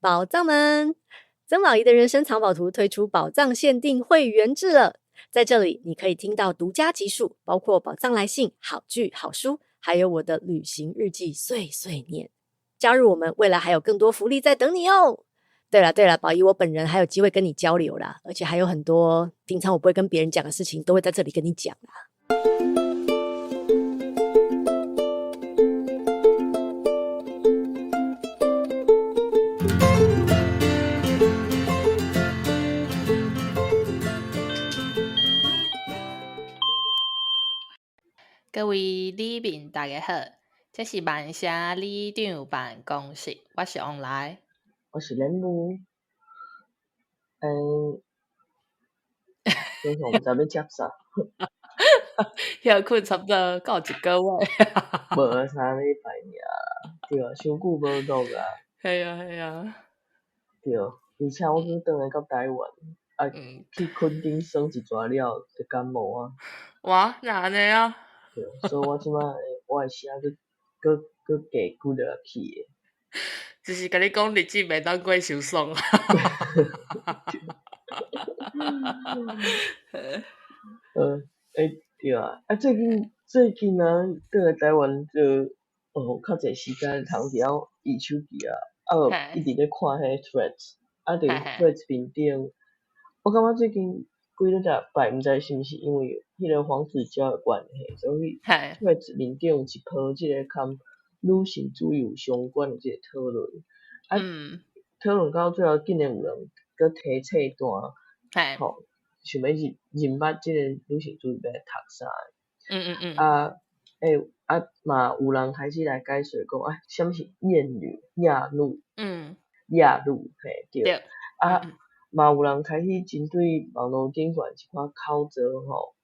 宝藏们，曾宝仪的人生藏宝图推出宝藏限定会员制了，在这里你可以听到独家集数，包括宝藏来信、好剧、好书，还有我的旅行日记碎碎念。加入我们，未来还有更多福利在等你哦。对了，宝仪我本人还有机会跟你交流啦，而且还有很多平常我不会跟别人讲的事情，都会在这里跟你讲啦。各位里民大家好，这是万社里长办公室，我是王来，我是len路，通常毋知要接啥，休困差不多到一个月。无3礼拜尔，对，伤久无录啊，系啊，对，而且我去转来到台湾，去垦丁耍一逝了，就感冒啊，哇，哪安尼啊？对，所以我即摆我诶声搁加几落去诶，就是甲你讲日子袂当过伤爽。对啊，最近啊，转来台湾就较侪时间通伫遐移手机啊，一直咧看迄 Threads，伫 Threads 面顶，我感觉最近几礼拜，毋知是毋是因为迄个黄子佼诶关系，所以 Threads 面顶有一波即个跟女性主义有相关诶即个讨论，讨论到最后竟然有人搁提册单，想要认捌即个女性主义要读啥嘛有人开始来解说讲，啥物是厌女、亚女、亚女，嘿对，嘛有人开始针对网络顶悬一寡口舌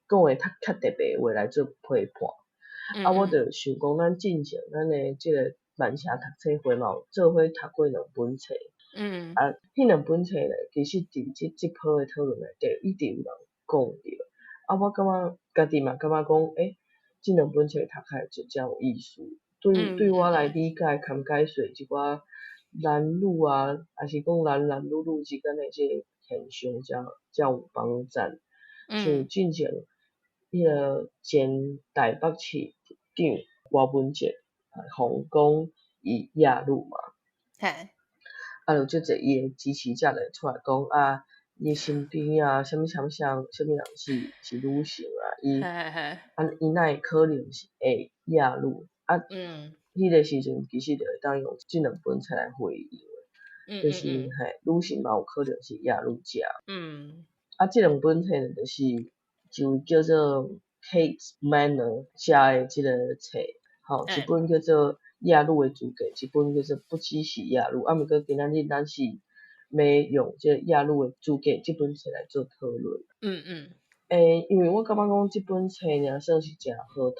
讲诶较特别诶话来做批判，我就想讲，咱进前咱诶即个万社读册会嘛有做伙读过2本册，迄2本册咧，其实伫即波诶讨论内底，一直有人讲着，我感觉家己嘛感觉讲，即2本册读起来就真有意思。对我来理解、堪解说一寡男女啊，还是讲男男女女之间诶即个现象，才有帮助。像进前迄个前台北市长郭文哲，弘讲伊亚女嘛。就足侪伊诶支持者来出来讲伊身边啥物人是女性伊哪会可能是会亚女迄个时阵其实就会当用即2本册来回应就是女性嘛有可能是亚女者即2本册呢就叫做 Kate Manner 写诶即个册，一本叫做亚女诶主题，一本叫做不只是亚女，毋过今仔日咱是要用即个亚女诶主题即本册来做讨论。因为我感觉讲即本册呢算是真好读，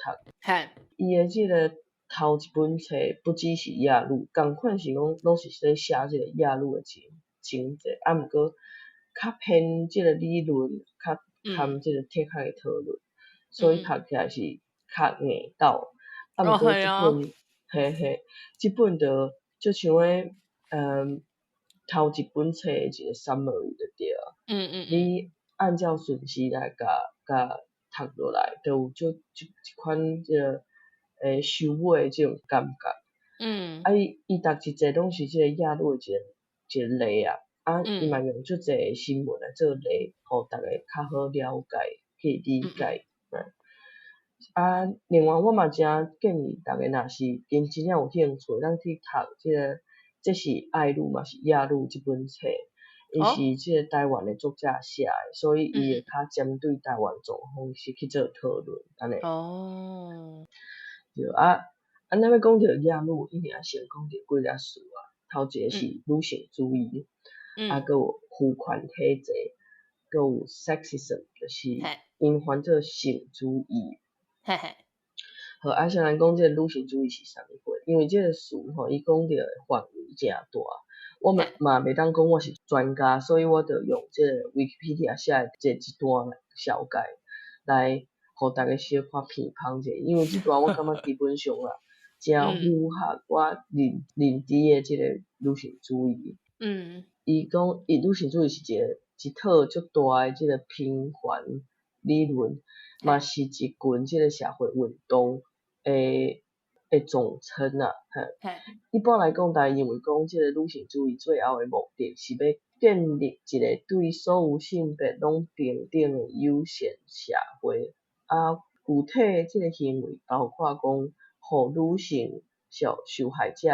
伊诶即个头一本册不只是亚女，共款是讲拢是咧写即个亚女诶情节，毋过较偏即个理论，较含即个哲学诶讨论，所以读起来是较硬斗。毋过即本即本就像诶头一本册诶一个 summary 就对啊。你按照顺序来甲读落来，就有一款即个收尾诶即种感觉。伊逐一节拢是即个亚女诶一个例伊嘛用足侪新闻来做例，互逐个较好了解去理解。另外我嘛真建议逐个若是真正有兴趣，咱去读即个这是爱女嘛是亚女即本册，伊是即个台湾诶作者写诶，所以伊会较针对台湾状况是去做讨论安尼。对咱要讲到亚女，一定要先讲到几粒词头一个是女性主义，搁有父权体制，搁有 sexism， 就是因翻做性主义。好，先来讲即个女性主义是啥物货？因为即个词伊讲到诶范围真大，我嘛袂当讲我是专家，所以我就用即个 Wikipedia 写诶即一段小解来互逐个小可评判者，因为即段我感觉基本上真符合我认知诶即个女性主义。伊讲伊女性主义是一套足大诶即个平权理论，嘛是一群即个社会运动诶总称啊。一般来讲，但认为讲即个女性主义最后诶目的是要建立一个对所有性别拢平等诶友善社会。啊，具体即个行为包括讲，互女性受害者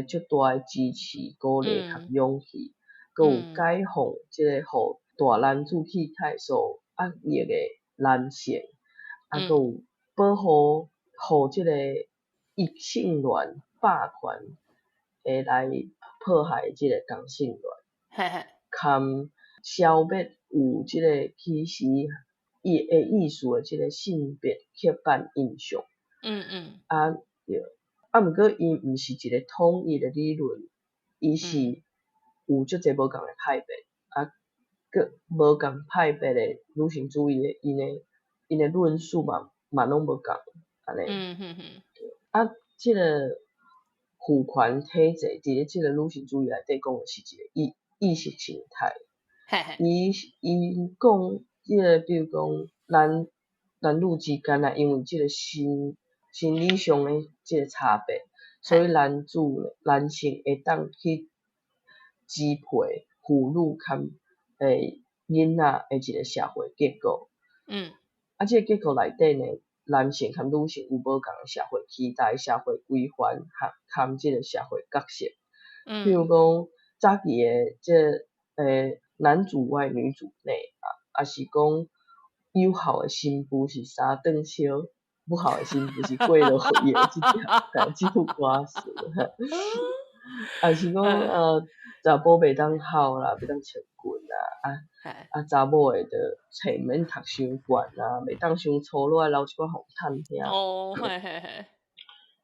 足大诶支持、鼓励和勇气，佮有解放即个互大男子气概所压抑诶男性，啊，佮有保护互即个异性恋霸权来迫害即个同性恋，含消灭有即个歧视意思诶即个性别刻板印象。啊对，啊毋过伊毋是一个统一诶理论，伊是有足侪无共诶派别，啊，佮无共派别诶女性主义诶因诶论述嘛拢无共安尼。啊，即个父权体制伫咧即个女性主义内底讲诶是一个意识形态。伊讲即个，比如讲男女之间啊，因为即个心理上诶即个差别，所以男性会当去支配妇女含囡仔诶一个社会结构。啊，即个结构内底呢，男性含女性有无共诶社会期待、社会规范含即个社会角色。比如讲早期诶即男主外女主内啊，也是讲有效诶新妇是三顿烧，不好诶新妇是过落去诶即副歌词。也是讲查甫袂当孝啦，袂当穿裙啦，查某诶着册免读伤悬啦，袂当伤粗鲁，留一寡互探听。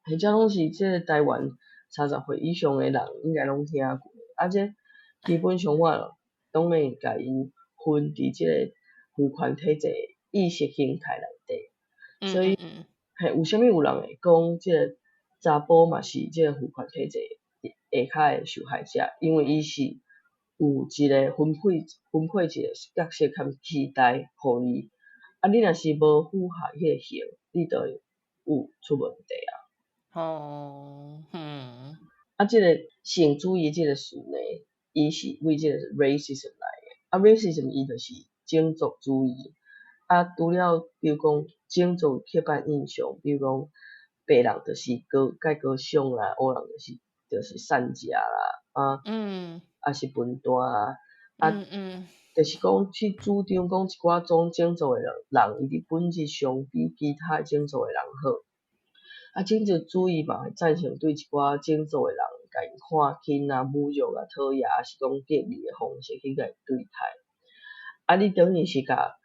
迄只拢是即个台湾30岁以上诶人应该拢听过，啊，这基本上我拢会甲伊分伫即个父权体制意识形态内底。所以有啥物有人会讲即个查甫嘛是即个父权体制下骹诶受害者，因为伊是有一个分配一个角色含期待互伊，啊，你若是无符合迄个型，你就会有出问题啊。啊，即个性主义即个词呢，伊是为即个 racism 来诶，啊 racism 伊就是种族主义。啊，除了比如讲种族刻板印象，比如讲白人就是高尚啦，黑人就是善食啦，啊是笨蛋啊，就是讲去主张讲一寡种族诶人，伊伫本质上比其他种族诶人好。啊，种族主义嘛会赞成对一寡种族诶人，甲因看轻啊、侮辱啊、讨厌，还是讲隔离诶方式去甲因对待。啊，你等于是甲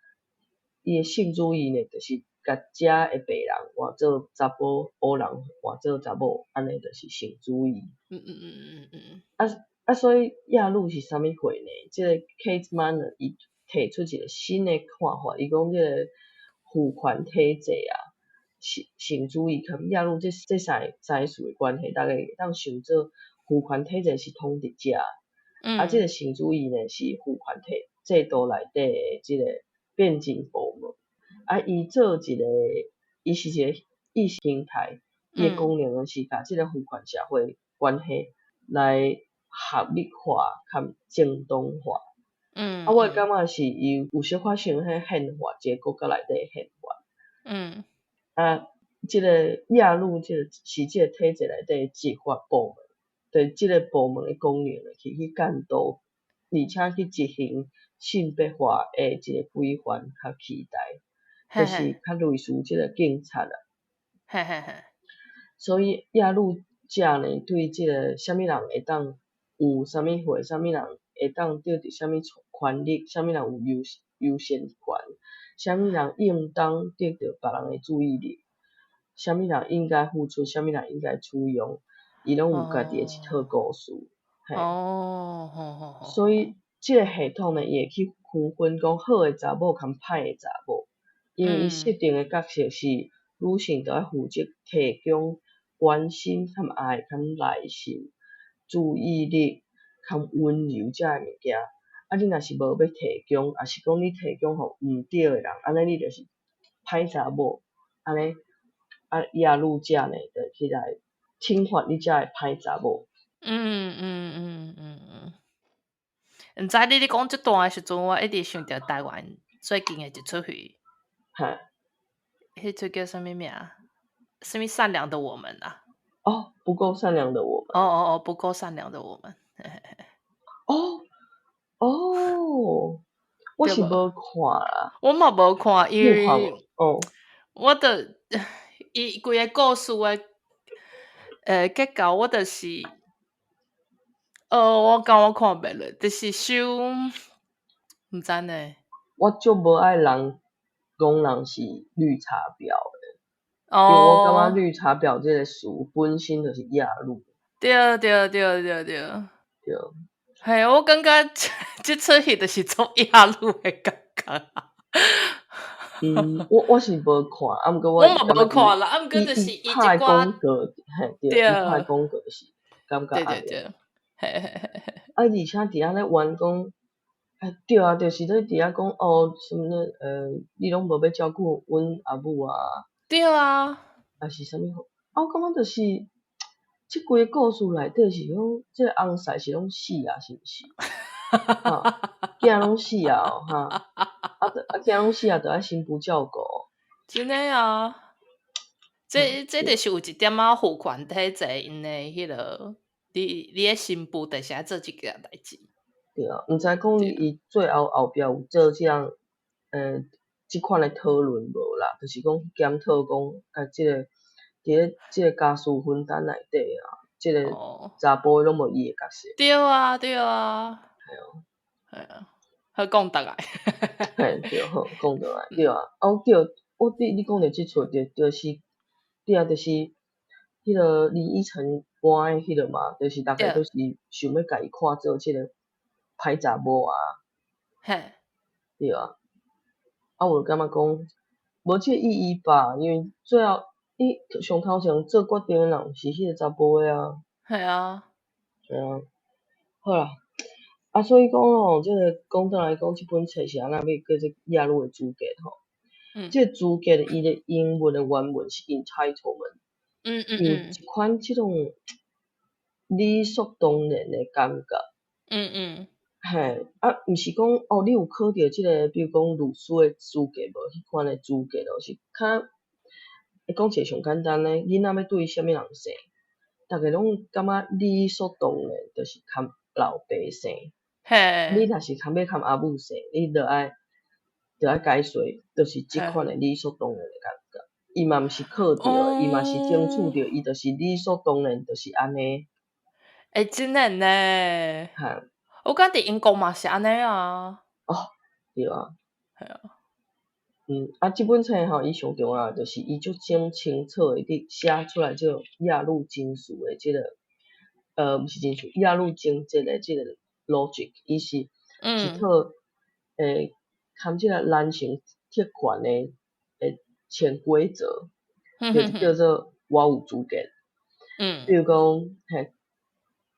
伊诶性主义呢，就是甲遮诶白人换做查甫，黑人换做查某，安尼就是性主义。啊，所以亚路是啥物货呢？即个 Kate Manner 伊提出一个新诶看法，伊讲即个父权体制啊。性主义跟亚路这三个元素的关系，大概会当想做父权体制是统治者，啊，这个性主义呢是父权制度内底的这个辩证部门，啊，伊做一个，伊是一个意识形态，伊的功能是甲这个父权社会关系来合理化和正当化。啊，我感觉是伊有小可像迄宪法，一个国家内底的宪法。啊，即个亚路即个是即个体制内底执法部门，对即个部门的功能去监督，而且去执行性别化的一个规范较期待，就是较类似即个警察啦。所以亚路者呢，对即个啥物人会当有啥物货，啥物人会当得到啥物权利，啥物人有优先权。啥物人应当得到别人的注意力？啥物人应该付出？啥物人应该取用？伊拢有家己的一套故事。所以即个系统呢，伊会去区分讲好的查某含歹的查某，因为伊设定的角色是女性就要负责提供关心、和爱、和耐心、注意力、较温柔遮诶物件。啊，你若是无要提供，也是讲你提供互毋对诶人，安尼你就是歹查某，安尼啊亚路遮呢，就起来侵犯你遮诶歹查某。毋知你讲即段诶时阵，我一直想着台湾最近诶一出戏，迄出叫啥物名？啥物善良的我们啊？哦，不够善良的我们。不够善良的我们。我是无看啦。我嘛无看，因为我的伊规个故事诶，结果我就是我感觉看袂落，就是想毋知呢。我足无爱人讲人是绿茶婊诶，因为我感觉绿茶婊这个词本身就是亚路。对。嘿，我感觉即出戏就是做亚路诶感觉。我是无看，啊，毋过我嘛无看啦，啊，毋过就是伊拍广告，对，伊拍广告是感觉安尼。对。而且伫遐咧玩讲，对啊，就是咧伫遐讲什么你拢无要照顾阮阿母啊。对啊。啊是啥物？我感觉就是即规个故事内底是讲，即个翁婿是拢死啊，是毋是？囝拢死啊，囝拢死啊，着爱新妇照顾。真诶啊！这就是有一点仔父权体制因诶迄落，你诶新妇就是爱做即件代志。对啊，毋知讲伊最后壁有做即样即款诶讨论无啦？就是讲检讨讲即个伫咧即个家事分担内底啊，即个查甫拢无伊诶角色。对啊。系啊，好讲倒来。对，好讲倒来，对啊。对，你讲着即出就是对啊，就是迄个李依晨搬诶迄个嘛，就是大概都是想要甲伊看做即个歹查某啊。对啊。我就感觉讲无即个意义吧，因为最后伊上头前做决定诶人是迄个查甫诶啊。系啊。好啦。所以讲即个讲倒来讲，即本册是安那要叫做亚路诶主角吼。即个主角伊诶英文诶原文是 entitlement。有一款即种理所当然诶感觉。毋是讲你有考着即个，比如讲律师诶资格无？迄款诶资格是较会讲一个上简单诶，囡仔要对啥物人生，逐个拢感觉理所当然，就是牵老爸生。你若是要牵阿母生，你着爱解释，就是即款诶理所当然诶感觉。伊嘛毋是考着，伊嘛是争取着，伊就是理所当然，就是安尼。真诶呢。我感觉伫英国嘛是安尼啊。对啊。系啊。即本册吼，伊上重要就是伊足清楚诶，伫写出来即个亚路精术诶即个，毋是精术，亚路经济诶即个 logic， 伊是一套含即个男性特权诶潜规则，就是叫做我有资格。比如讲，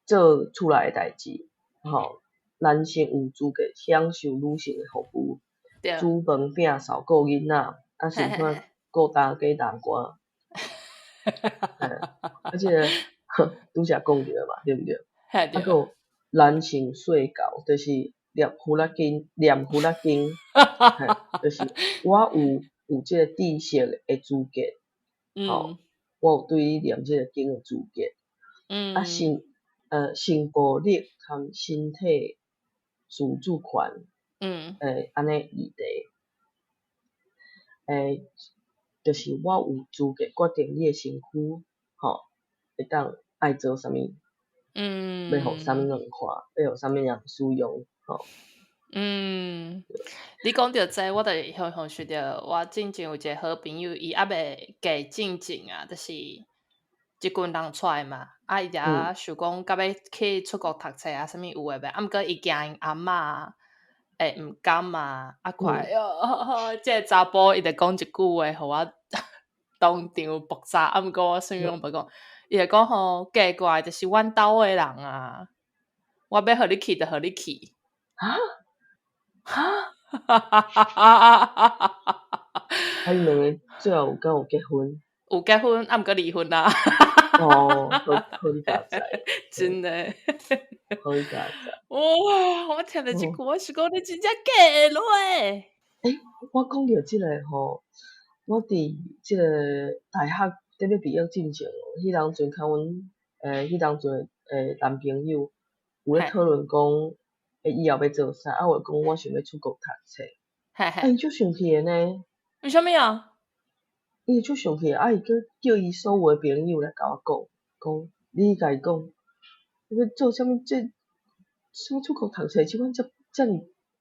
做厝内诶代志，男性有资格享受女性诶服务。煮饭摒扫顾囡仔，甚至顾大家大官。即个拄则讲着嘛，对毋对？还有男性睡觉，就是念呼啦经，就是我有即个知识诶资格。我有对伊念即个经诶资格。性暴力含身体自主权。安尼议题，就是我有资格决定你诶身躯，会当爱做啥物，要互啥物人看，要互啥物人使用。你讲到这，我就想着我之前有一个好朋友，伊还未嫁进前啊，就是一群人出来嘛，伊就想讲，甲要去出国读册啊，啥物有诶袂？毋过伊惊因阿嬷毋甘啊，快即个查甫伊就讲一句话，互我当场爆炸。毋过我算拢无讲，伊就讲嫁过来就是阮兜诶人啊。我要互你去就互你去。啊？啊！因两个最后敢有结婚？有结婚，毋过离婚啦。哦，好你家知，真诶。好你家知。哇！我听到即句，我是讲你真正假落诶。我讲到即个吼，我伫即个大学伫要毕业进前，迄当阵甲阮迄当阵男朋友有咧讨论讲，以后要做啥，啊，我讲我想要出国读册，伊足生气诶呢。为虾米啊？伊足生气，伊佫叫伊所有诶朋友来甲我讲你甲伊讲，要做啥物什物出国读册，即款遮尔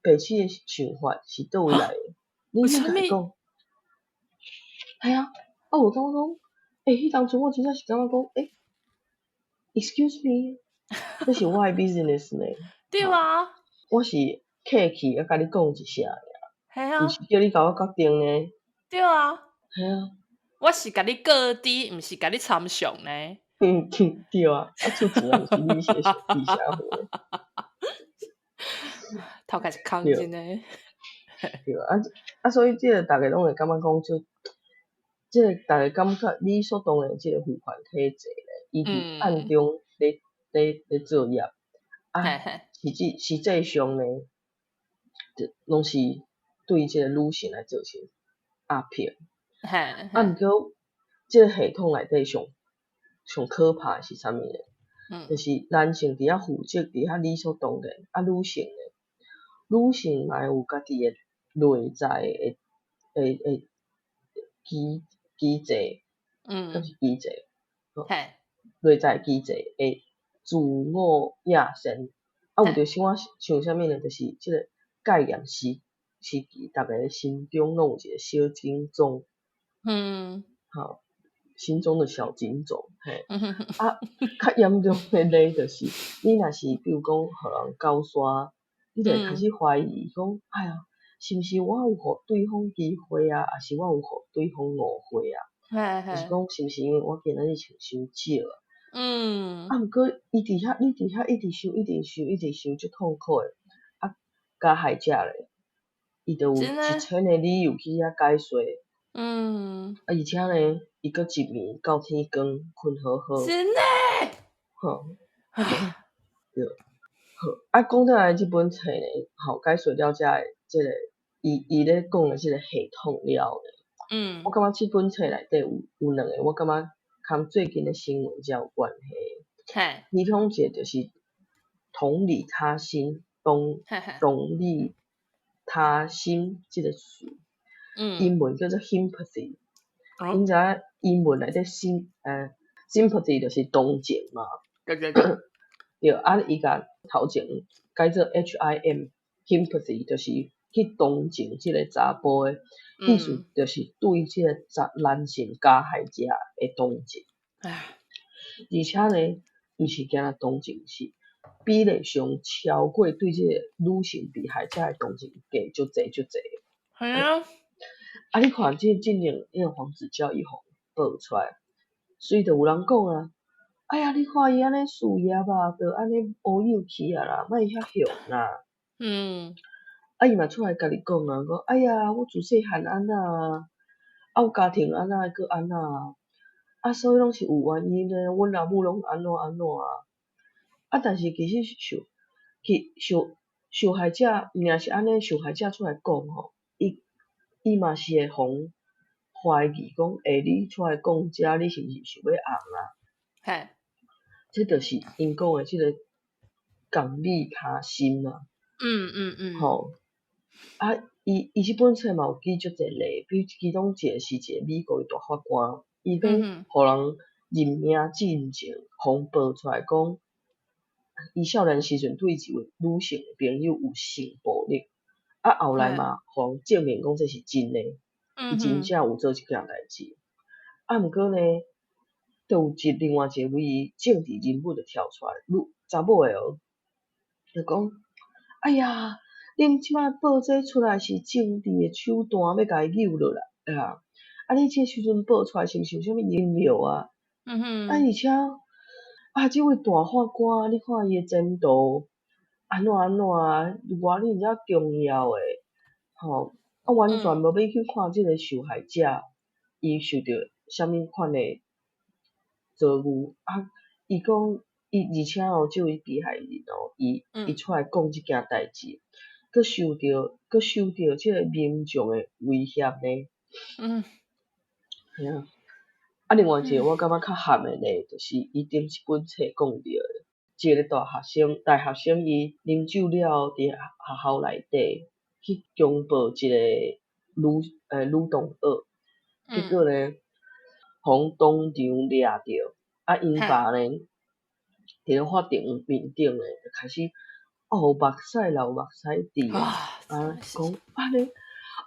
白痴诶想法是倒位来诶？你甲伊讲，系啊，我感觉讲，迄当初我真正是感觉讲，excuse me， 这是我诶 business 呢。对啊，我是客气甲你讲一声尔，毋是叫你甲我决定呢。对啊，系啊，我是甲你告知，毋是甲你参详呢。对啊，出钱毋是你写地下货。头壳是空真诶。对啊，所以即个逐个拢会感觉讲，即个逐个感觉理所当然，即个付款体制咧，伊伫暗中咧作业，实际上呢，拢是对即个女性来造成压迫。毋过即个系统内底上可怕是啥物呢？就是男性伫遐负责，伫遐理所当然，啊，女性嘛有家己诶内在诶机制，敢是机制？内在机制会自我亚sen有着像啥物呢？就是即个概念是伫逐个心中拢有一个小警钟，好，心中的小警钟，较严重诶咧，就是你若是比如讲互人勾刷，你就会开始怀疑讲，哎呀，是毋是我有互对方机会啊？还是我有互对方误会啊？就是讲是毋是因为我今仔日穿伤少啊？毋过你伫遐一直想，足痛苦诶，加害者咧，伊就有1000个理由去遐解说。而且呢，伊佫一暝到天光，困好好。真诶。对，好。讲倒来即本册呢，解说了遮个即个伊咧讲诶即个系统了后呢，我感觉即本册内底有两个，我感觉跟最近诶新闻才有关系。其中一个就是同理他心，同理他心即个词，英文叫做 sympathy。你知影英文内底sympathy 就是同情嘛？对，伊甲头前改做 HIM，sympathy 就是去同情即个查甫诶，意思就是对即个男性加害者诶同情。而且呢，毋是惊若同情，是比例上超过对即个女性被害者诶同情加足侪。系啊。你看即近年迄个黄子佼伊互爆出来，所以就有人讲啊，哎呀，你看伊安尼事业啊，就安尼乌有去啊啦，莫遐凶啦。伊嘛出来家己讲啊，讲哎呀，我自细汉安那有家庭安那佫安那所以拢是有原因诶，阮老母拢安怎但是其实受害者，若是安尼受害者出来讲吼，伊嘛是会防怀疑讲，你出来讲遮，你是毋是想要红啊？这就是因讲诶即个同理他心啊。吼，伊即本册嘛有举足侪例，比如其中一个是一个美国诶大法官，伊要互人任命进前，互爆出来讲，伊少年时阵对一位女性诶朋友有性暴力，后来嘛，互人证明讲这是真诶，伊真正有做即件代志。毋过呢，就有另外一位政治人物就跳出来，查某诶就讲，哎呀，恁即摆报这出来是政治诶手段，要甲伊扭落来你这时阵报出来是毋是有啥物阴谋啊？而且即位大法官，你看伊诶前途，安怎安怎啊，偌尔遮重要诶，吼，完全无要去看即个受害者，伊受着啥物款诶遭遇啊？伊讲伊而且即位被害人伊出来讲即件代志，佮受着即个民众诶威胁呢。系啊。另外一个我感觉较含诶咧，就是伊顶一本册讲着诶，一个大学生伊啉酒了伫学校内底去强暴一个女同学，结果咧，互当场掠着，因爸咧伫咧法庭面顶咧就开始目屎流目屎滴讲安尼，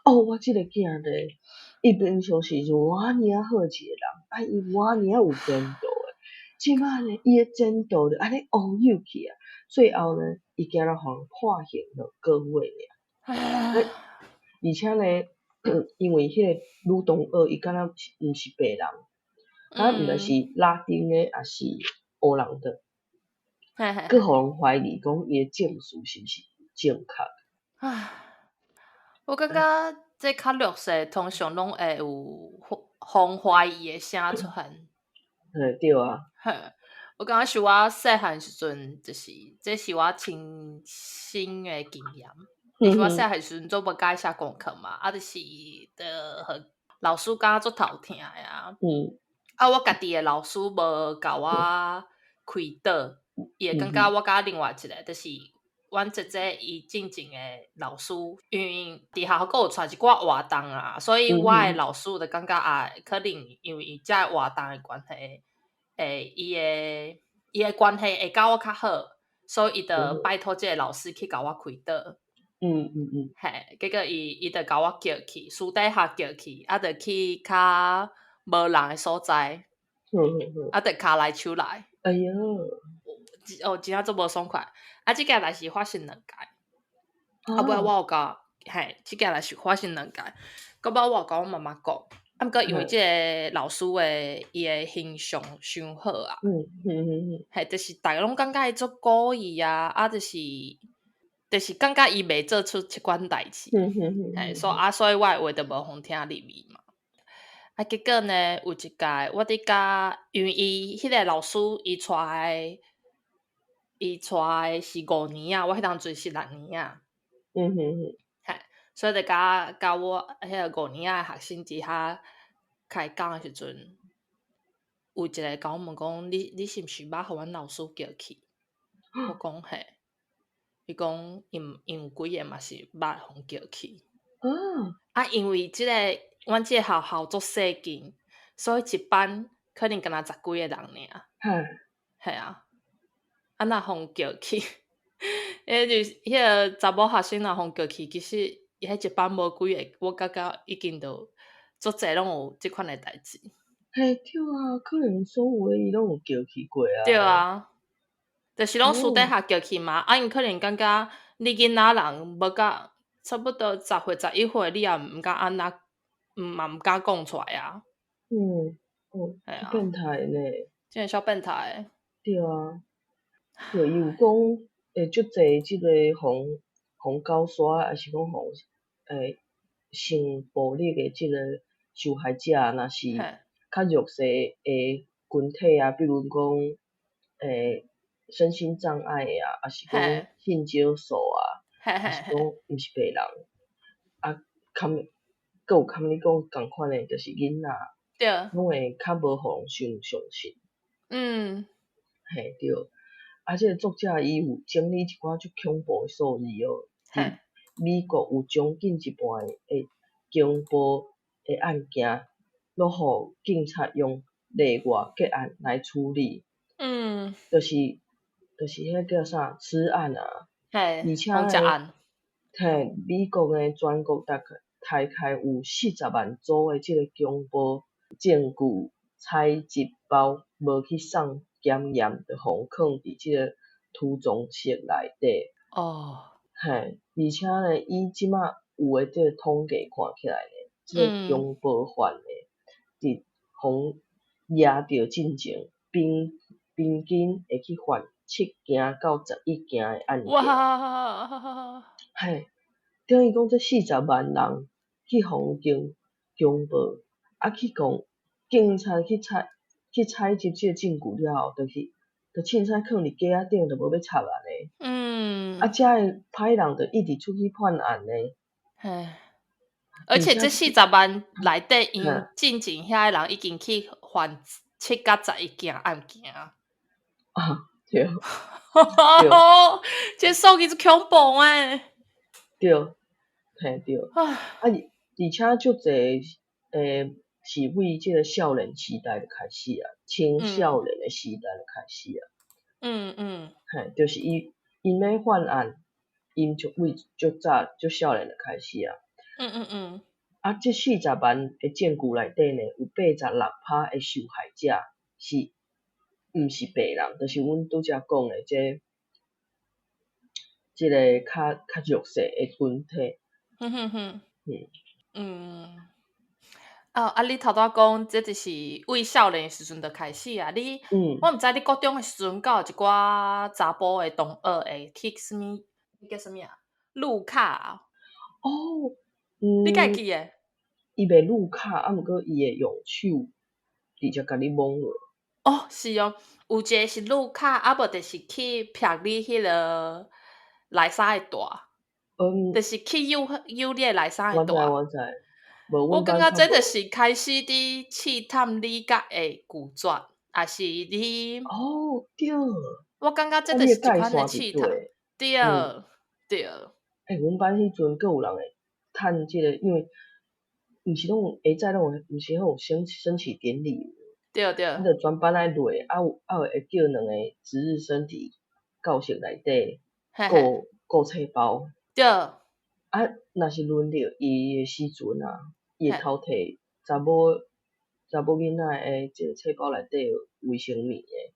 我即个囝咧，伊平常是偌尔好一个人，伊偌尔有前途诶，即摆咧伊诶前途就安尼乌有去啊，最后咧伊惊到互人判刑了个月尔，而且咧，因为迄个女同学伊敢若毋是白人，毋知是拉丁诶，还是黑人的。佮互人怀疑讲伊诶证词是毋是正确？我感觉这较劣势，通常拢会有互怀疑诶声出现。对啊。我感觉是我细汉时阵，这是我亲身诶经验。是我细汉时阵做无介写功课嘛，就是互老师感觉足头疼诶啊。我家己诶老师无甲我开导，伊会感觉我甲另外一个，就是阮姐姐伊进前诶老师，因为伫学校阁有带一寡活动啊，所以我诶老师就感觉可能因为伊遮活动诶关系，伊诶关系会甲我较好，所以伊就拜托即个老师去甲我开导。嘿，结果伊就甲我叫去，私底下叫去，就去较无人诶所在，就骹来手来。哎哟，真正足无爽快。即件代志发生2届，尾我有甲，即件代志发生2届，到尾我有甲我妈妈讲。毋过因为即个老师诶，伊诶形象伤好啊，就是逐个拢感觉伊足故意啊，就是感觉伊袂做出即款代志，所以我诶话就无互听入去嘛。结果呢，有一届我伫甲，因为伊迄个老师伊带是5年啊，我迄当阵是6年啊。所以就甲我迄个5年啊学生伫遐开讲诶时阵，有一个甲我问讲，你是毋是捌互阮老师叫去？我讲嘿，伊讲因有几个嘛是捌互叫去。因为阮即个学校足细间，所以一班可能敢若10几个人尔。系啊，若互叫去，迄个查某学生若互叫去，其实迄一班无几个，我感觉已经就足侪拢有即款诶代志。嘿，对啊，可能所有诶伊拢有叫去过啊。对啊，就是拢私底下叫去嘛。因可能感觉你囡仔人无甲差不多10岁11岁，你也毋敢安那，嘛毋敢讲出来啊。变态呢，真诶小变态。对啊，对，伊有讲足侪即个互狗刷，还是讲互性暴力诶即个受害者，若是较弱势诶群体啊，比如讲身心障碍啊，还是讲性少数啊，还是讲毋是白人，阁有堪你讲共款诶，就是囡仔，拢会较无互人相信。嘿，对。即个作者伊有整理一寡足恐怖诶数字哦。美国有将近一半诶强暴诶案件，拢互警察用例外结案来处理。就是迄叫啥痴案啊。而且美国诶全国大概有40万组诶即个强暴证据采集包无去送检验，就互放伫即个图种室内底。而且咧，伊即马有诶即个统计看起来咧，即个强暴犯咧，伫互抓着进前，平均会去犯7件到11件的案件。哇！嘿，等于讲这40万人去互警公报，去讲警察去采集这证据了后，就凊彩囥伫架仔顶，就无要插案诶。遮个歹人就一直出去犯案诶。而且这40万内底，因进前遐个人已经去犯7到11件案件。对。这数字是恐怖诶。对，嘿对。而且足侪是为即个少年时代就开始啊，青少年的时代就开始啊。嘿，就是因要犯案，因就为足早足少年就开始啊。这40万的证据内底呢，有86%的受害者毋是白人，就是阮拄则讲的即个较弱势的群体。你头拄讲，这就是为少年的时阵就开始啊。我毋知你国中的时阵，敢有一寡查甫的同学会去什么？叫什么啊？路卡。你敢会记诶？伊袂路卡，毋过伊会用手直接甲你摸落。是哦，有一个是路卡，无就是去骗你迄个内衫的带。就是去诱你的内衫的带。我知。我感觉这就是开始伫试探你甲会拒绝，还是你？对。我感觉这就是一款的试探。对。阮班迄阵阁有人会趁即个，因为毋是拢下早拢毋是迄种升旗典礼。对。咱就全班来落，会叫2个值日生伫教室内底顾册包。对。若是轮到伊的时阵啊，伊会偷摕查某囡仔诶即个册包内底卫生棉诶。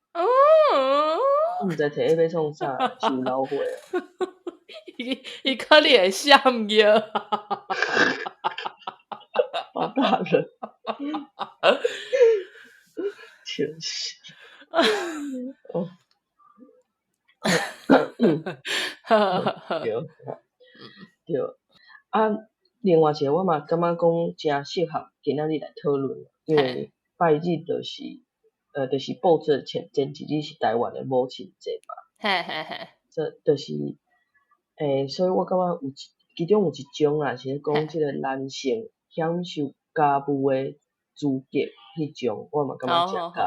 我毋知摕去要创啥，收老伙啊。伊可能会想要。包大人。真是。对。另外一个我嘛感觉讲诚适合今仔日来讨论，因为拜日就是报纸前一日是台湾的母亲节嘛。这就是所以我感觉其中有一种啊，是讲即个男性享受家务的资格迄种，我嘛感觉诚介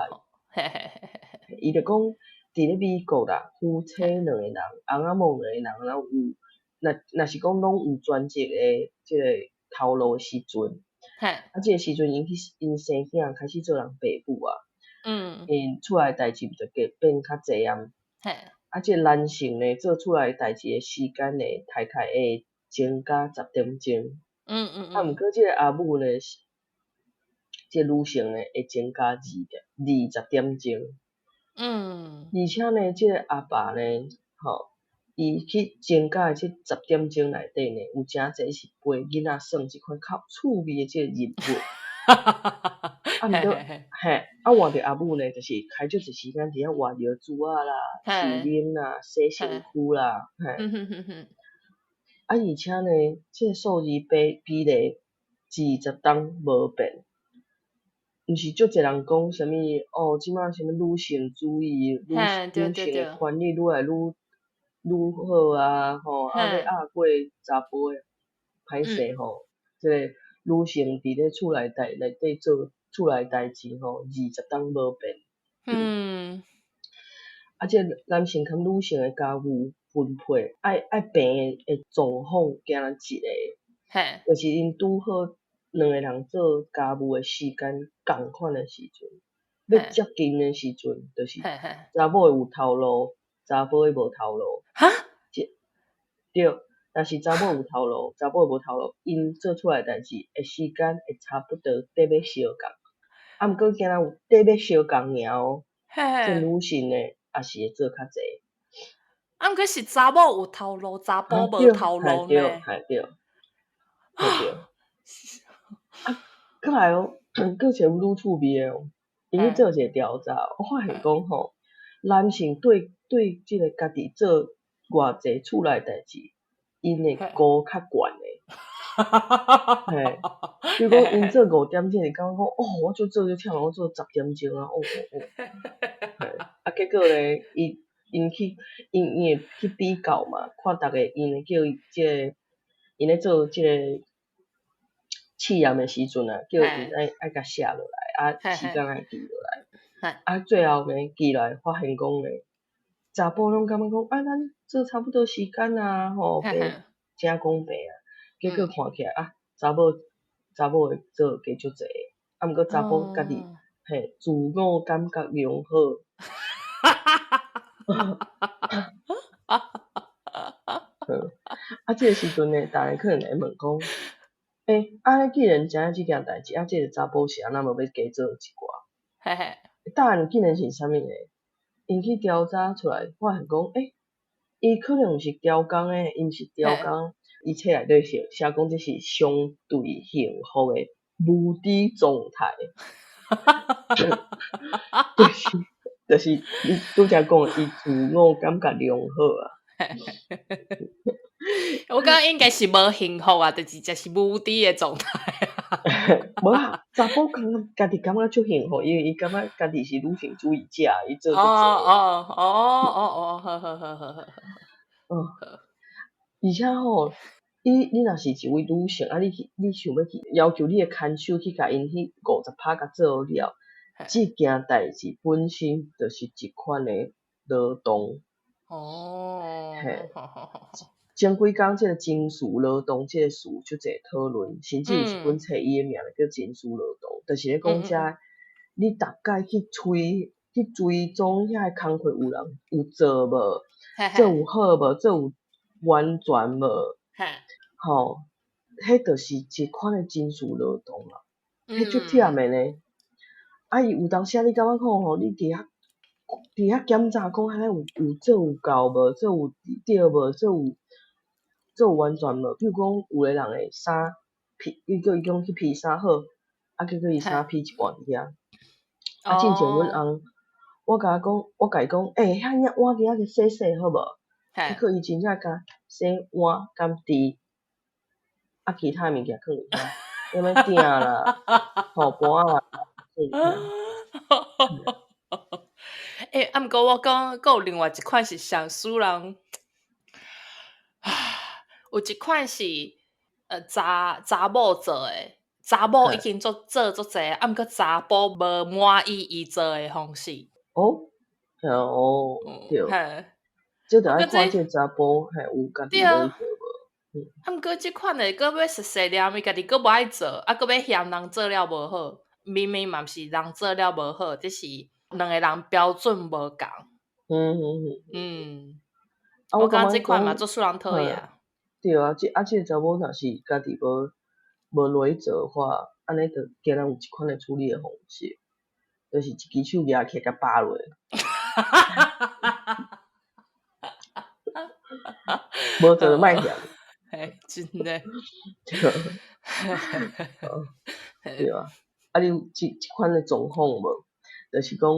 意。伊就讲伫咧美国啦，夫妻2个人，翁仔某2个人，然后若是讲拢有专职的即个头路的时阵，即个时阵因生囝开始做人爸母啊。因厝内代志就变较济啊。即个男性呢，做厝内代志的时间呢，大概会增加10点钟。毋过即个阿母呢，即个女性呢，会增加20点钟。而且呢，即个阿爸呢，伊去增加的即10点钟内底呢，有诚济是陪囡仔耍一款较趣味的即个任务。毋过换着阿母呢，就是开足侪时间伫遐换着珠仔啦、收奶啦、洗身躯啦。而且呢，即个数字比例20档无变。毋是足侪人讲啥物即摆啥物女性主义、女性的权利愈来愈好啊，要过查甫的歹势即个女性伫咧厝内底做厝内代志20档无变。即个男性甲女性的家务分配，爱平的状况惊一个，就是因拄好2个人做家务的时间共款的时阵，要接近的时阵，就是查某的有头路，查甫的无头路。对，若是查某有头路，查甫无头路，因做厝内代志的时间会差不多得要相共。毋过惊有得要相共尔即女性呢，也是会做较济。毋过是查某有头路，查甫无头路呢？对。过来阁有一个愈趣味的，因去做一个调查，我发现讲男性对即个家己做偌济厝内代志，因会高较悬诶。嘿，比如讲因做5点钟，会感觉讲我做就忝，我做10点钟啊，嘿，结果咧，因会去比较嘛，看逐个因会叫伊即个因咧做即个试验诶时阵啊，叫因爱甲写落来，时间爱记落来，最后咧记来发现讲咧，查甫拢感觉讲咱做差不多时间啊，真公平啊，结果看起来查某会做加足济，毋过查甫家己自我感觉良好。即个时阵呢，逐个可能会问讲，既然知影即件代志，即个查甫是安怎无要加做一寡？答案竟然是啥物呢？因去调查出来，发现讲，伊可能是调工诶，因是调工，伊册内底写讲这是相对幸福诶无敌状态。就是你拄则讲，伊自我感觉良好啊。我感觉应该是无幸福啊，就是无敌诶状态啊。无啊，查甫家己感觉足幸福，因为伊感觉家己是女性主义者，伊做足济。而且吼，你若是一位女性，你想要去要求你诶看守去甲因迄50%甲做了，即件代志本身就是一款诶劳动。嘿，前几工即个情绪劳动即个词足济讨论，甚至有一本册伊诶名就叫情绪劳动，就是咧讲遮你逐摆去追踪遐个工课有人有做无，做有好无，做有完全无，吼，迄就是一款诶情绪劳动啦，迄足忝诶呢。伊有当时你感觉讲吼，你伫遐检查讲安尼有做有够无，做有对无，做有完全无。比如讲有诶人会衫披，伊叫伊讲去披衫好，结果伊衫披一半伫遐。之前阮翁，我甲伊讲，遐碗伫遐去洗好无？结果伊真正甲洗碗甘箸，其他物件放伫遐，要物鼎啦，盘啦。毋过我讲，佫有另外一款是上使人，有一款是查某做诶，查某已经做足济，毋过查甫无满意伊做诶方式。对，即着爱看即个查甫有家己要做无。毋过即款诶，佫要实念伊家己佫无爱做，佫要嫌人做了无好，明明嘛毋是人做了无好，只是两个人标准无共。我感觉即款嘛足使人讨厌。对啊，即个查某若是家己无落去做话，安尼着竟然有一款诶处理诶方式，就是一支手举起甲拔落。无做就莫嫌。真诶。对啊，你有一款诶状况无？就是讲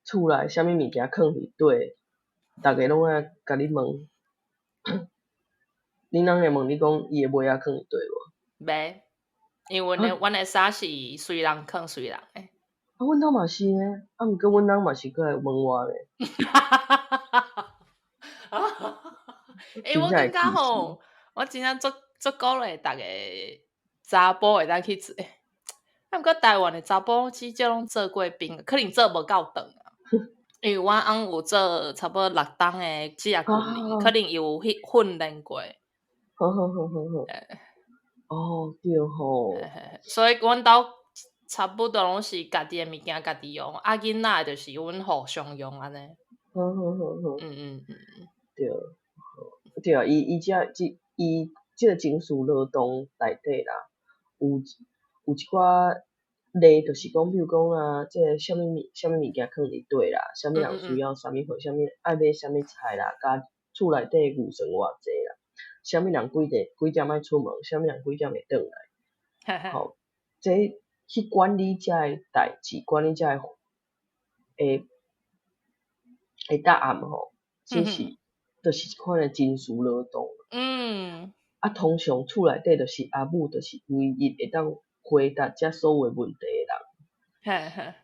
厝内啥物物件放伫底，逐个拢爱甲你问，恁人会问你讲伊诶袜仔放伫底无？袂，因为阮诶衫是随人放随人诶。阮兜嘛是呢，毋过阮人嘛是过来问我咧。我感觉吼，我真正足鼓励逐个查甫会当去做。毋过台湾诶查甫至少拢做过兵，可能做无够长啊。因为阮翁有做差不多6档诶职业训练，可能有去训练过。好。对吼。所以阮兜差不多拢是家己诶物件家己用，囡仔就是阮互相用安尼。好。对啊，伊即个情绪劳动内底啦，有一寡例，就是讲，比如讲即个啥物物件放伫底啦，啥物人需要啥物货，啥物爱买啥物菜啦，甲厝内底预算偌济啦，啥物人几点爱出门，啥物人几点会转来。好，即去管理遮诶代志，管理遮诶会答案吼，这是就是一款诶金属劳动。通常厝内底就是阿母，就是唯一会当回答遮所有问题诶人。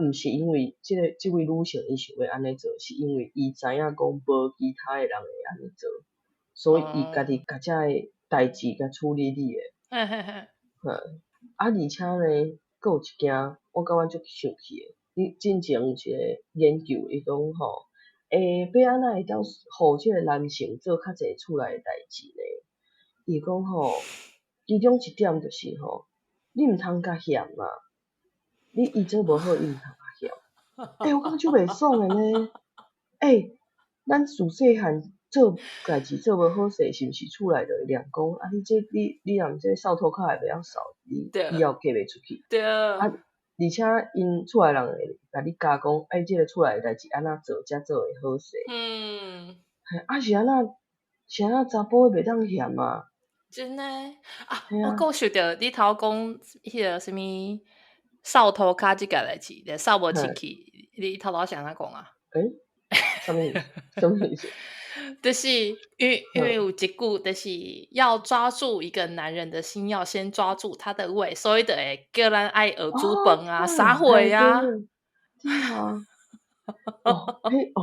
毋是因为即位女性伊想要安尼做，是因为伊知影讲无其他诶人会安尼做，所以伊家己甲遮诶代志甲处理诶。而且呢，佫有一件我感觉足生气诶。你之前有一个研究，伊讲吼，要安怎会当互即个男性做较济厝内诶代志呢？伊讲吼，其中一点就是吼，你毋通甲嫌嘛，你伊做无好，伊毋通甲嫌。我感觉足袂爽诶呢。咱自细汉做代志做无好势，是毋是厝内就会念讲啊？你若这扫涂骹会袂晓扫，你以后嫁袂出去。对。而且因厝内人会甲你教讲，即个厝内诶代志安怎做才做会好势。是安怎查甫袂当嫌嘛？真诶我讲想着你头讲迄个什物扫涂骹即个代志，就扫无清气，你头是安怎讲啊？什么意思？就是因为有一句，就是要抓住一个男人的心，要先抓住他的胃，所以就会叫咱爱学煮饭啊、撒火啊。对啊。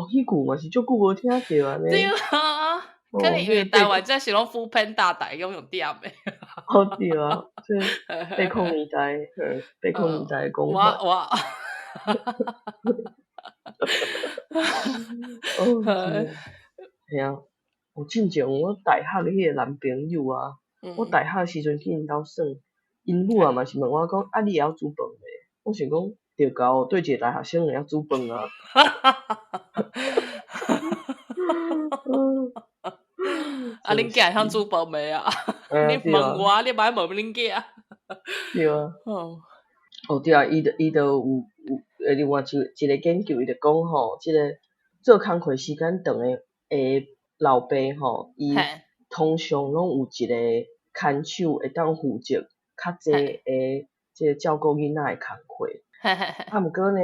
迄句嘛是足久无听着安尼。对啊，可能因为台湾这是拢扶贫大台用点诶。对啊，这800年代，800年代诶讲法。哇。系啊，之前我大学迄个男朋友啊，我大学时阵去因兜耍，因母啊嘛是问我讲，你会晓煮饭未？我想讲，着交对一个大学生会晓煮饭啊。恁囝会晓煮饭未啊？你问我，你莫问恁囝。对啊。对啊，伊就有另外一个研究，伊就讲吼，即个做工课时间长诶老爸吼，伊通常拢有一个看守会当负责较济诶，即个照顾囡仔诶工课。毋过呢，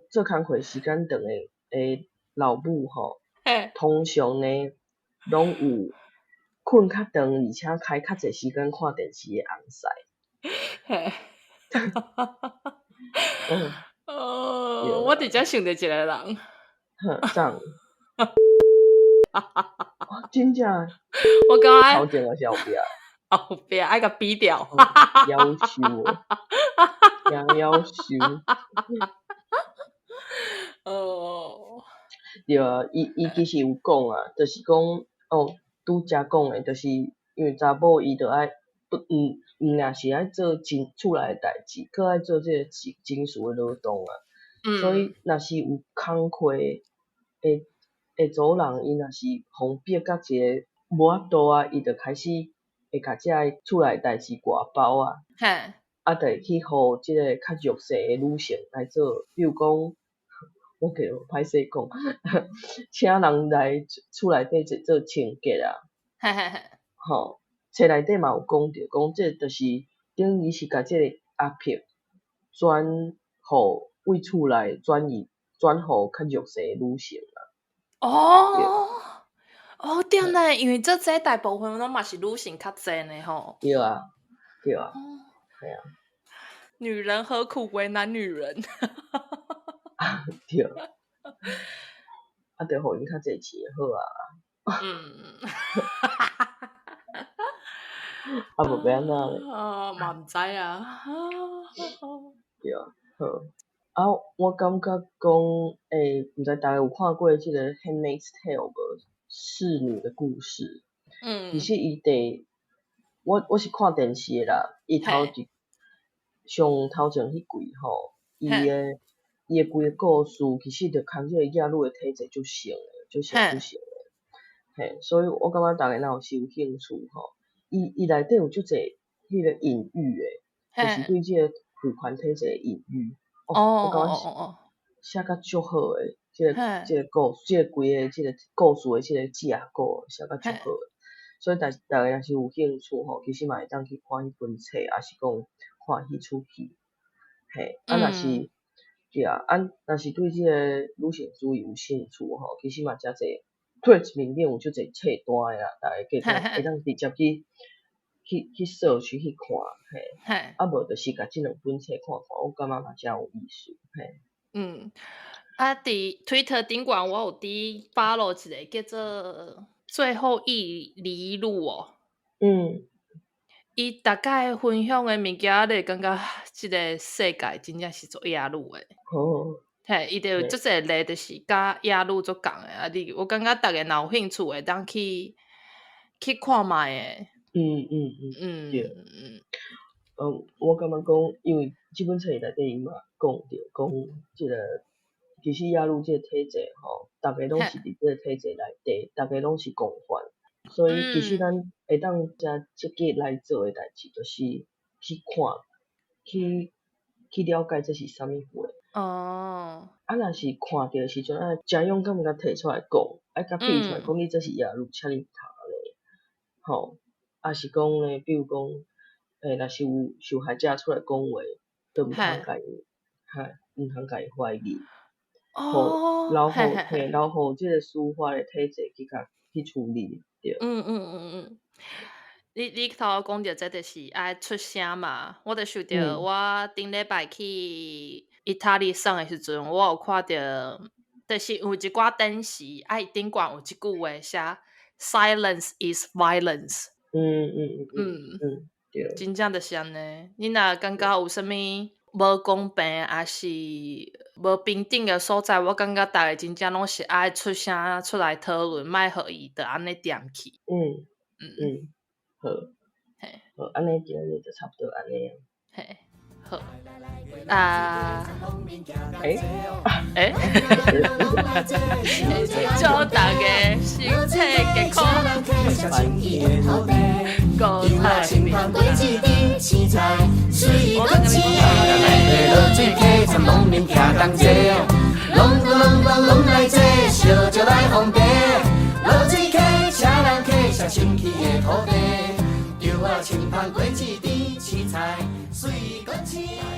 做工课时间长诶老母吼，通常呢拢有困较长，而且开较济时间看电视诶翁婿。我伫遮想着一个人。怎？真正？我感觉头前还是后壁？后壁爱甲比掉。夭寿哦，夭寿。对啊，伊其实有讲啊，就是讲拄则讲诶，就是因为查某伊着爱毋若是爱做厝内诶代志，佫爱做即个金属诶劳动啊。所以若是有工课会组人，伊若是互逼甲一个无法度啊，伊着开始会甲遮厝内代志外包啊。就会去互即个较弱势诶女性来做，比如讲，我叫歹势讲，请人来厝内底做清洁啊。册内底嘛有讲着，讲这就是等于是甲即个压迫转互为厝内转互较弱势诶女性啊。对呢，因为这大部分拢嘛是女性较济呢吼。对啊，系啊。女人何苦为难女人？对。着互因较济钱好啊。无要安怎咧？嘛毋知啊。对啊，好。我感觉讲，毋知大家有看过即个《Handmaid's Tale》无？侍女的故事。其实伊我是看电视诶啦，伊上头前迄季吼，伊诶规个故事其实着牵即个囝女诶体质足像诶。所以我感觉大家若是有兴趣吼，伊内底有足济迄个隐喻诶，就是对即个父权体制诶隐喻。我感觉写甲足好诶，即个故事，即个规个即个故事诶即个架构写甲足好诶。所以大家若是有兴趣吼，其实嘛会当去看迄本册，也是讲看迄出戏。若是对啊，若是对即个女性主义有兴趣吼，其实嘛诚济 Twitch 面顶有足济册单的啦，大家会当直接去search去看，嘿，啊无就是甲即两本册看看，我感觉嘛诚有意思，嘿。伫 Twitter 顶管我有伫 follow 一个叫做最后一里路哦。伊大概分享的物件，你感觉即个世界真正是做野路的。嘿，伊就有足侪例，就是甲野路做共的啊。我感觉大家若有兴趣会当去看卖的。对。我感觉讲，因为即本册内底伊嘛讲即个，其实野路即个体制吼，大家拢是伫即个体制内底，大家拢是共犯。所以其实咱会当遮积极来做诶代志，就是去看，去了解这是啥物货。若是看着时阵，真勇敢甲摕出来讲，甲比出来讲，你这是野路，请你读咧，吼，也是讲咧，比如讲，若是有受害者出来讲话，都毋通甲伊怀疑，留互即个司法诶体制去处理。你头讲着这就是爱出声嘛，我就想着我顶礼拜去意大利耍的时阵，我有看着，就是有一寡电视，顶管有一句话写 "Silence is violence"。对，真正就是安尼。你若感觉有啥物无公平，还是无平等的所在，我感觉大家真正拢是爱出声出来讨论，莫互伊就安尼点去。好，安尼今日就差不多安尼啊。嘿，好。祝大家身体健康，高彩面。我刚刚落水溪参拢面行同齐哦，拢来坐，烧酒来烘茶。落水溪车人溪上清气的土地，稻仔青芳过一池，青菜水果青。